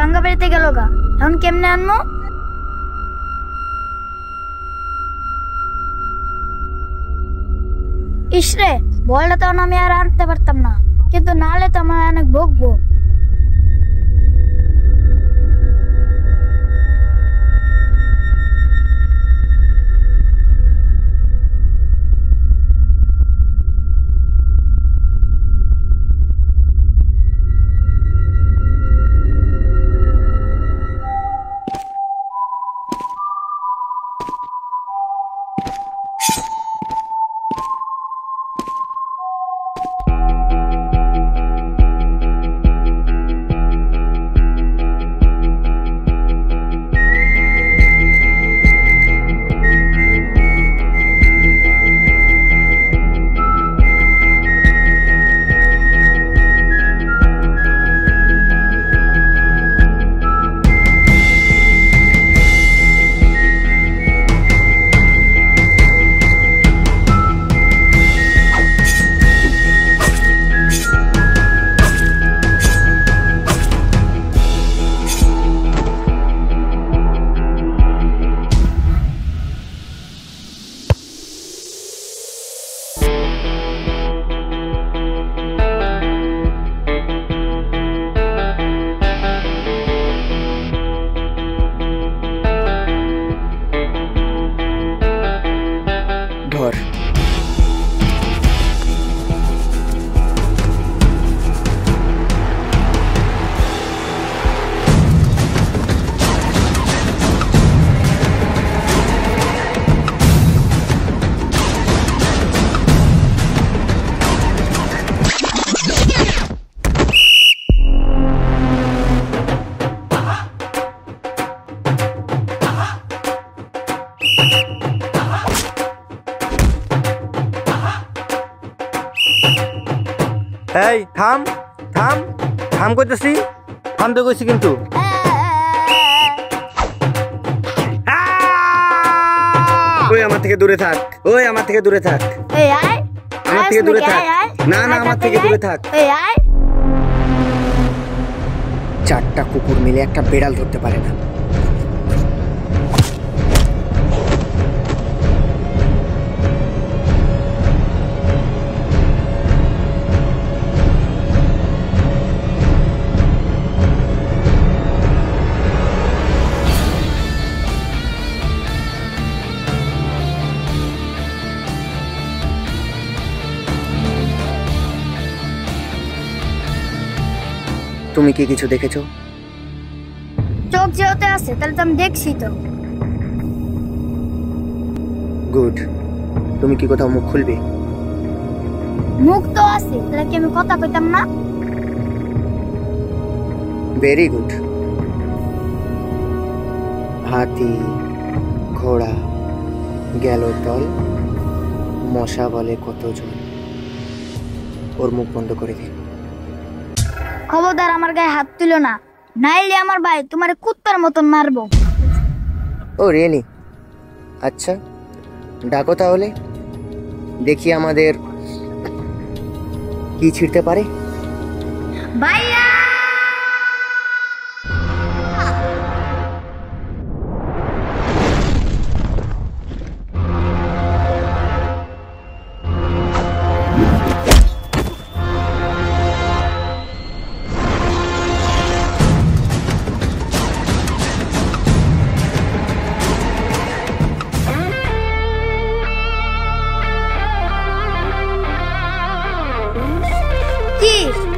ভাঙ্গা বাড়িতে গেল গা, এখন কেমনে আনমো? ইসরে, বলটা তখন আমি আর আনতে পারতাম না, কিন্তু নাহলে তো আমার অনেক বকবো। ধর। এই থাম থাম থাম করতেছি, থামতে কইছি কিন্তু। ওই আমার থেকে দূরে থাক, ওই আমার থেকে দূরে থাক, আমার থেকে দূরে থাক। না না, আমার থেকে দূরে থাক। চারটা কুকুর মিলে একটা বেড়াল ধরতে পারে না। তুমি কি কিছু দেখেছো? চোখ যেতে আছে, তাহলে তো আমি দেখছি তো। গুড। তুমি কি কোথাও মুখ খুলবে? মুখ তো আছে, তাহলে কি আমি কথা কইতাম না? Very good. হাতি, ঘোড়া, গেল তল, মশা বলে কতজন। ওর মুখ বন্ধ করে দে। খবরদার আমার গায়ে হাত তুলো না, নাইলে আমার ভাই তোমার কুত্তার মতন মারবো। ও রিয়েলি? আচ্ছা ডাকো তাহলে, দেখি আমাদের কি ছিড়তে পারে। ভাইয়া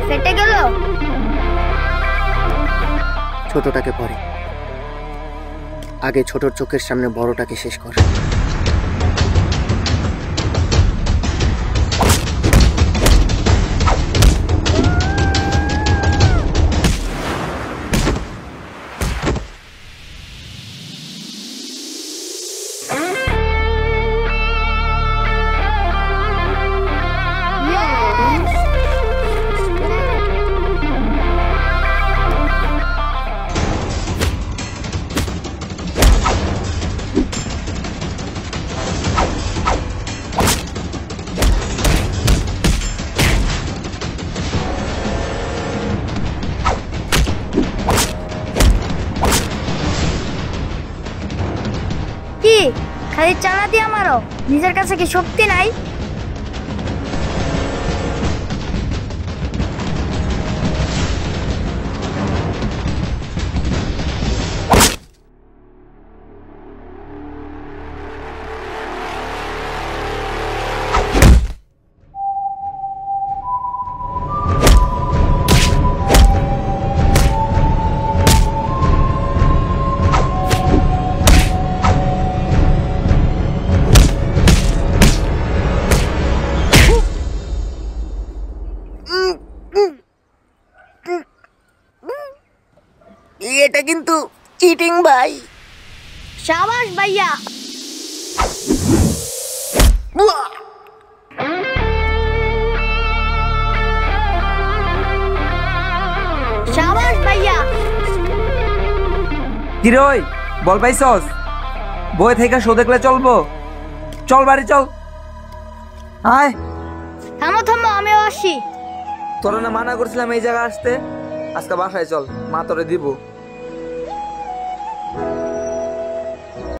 ফেটে গেল। ছোটটাকে পরে, আগে ছোটর চোখের সামনে বড়টাকে শেষ কর। কি খালি চালা দিয়ে আমারও নিজের কাছে কি শক্তি নাই? এটা কিন্তু চিটিং ভাই। শাবাশ ভাইয়া। শাবাশ ভাইয়া। কিরে ওই বল পাইছস? বই থেকে শো দেখলে চলবো? চল বাড়ি চল। আয়। থামো থামো, আমিও আসি। তোরা না মানা করছিলাম এই জায়গা আসতে? আজকে বাসায় চল, মা তোরে দিব।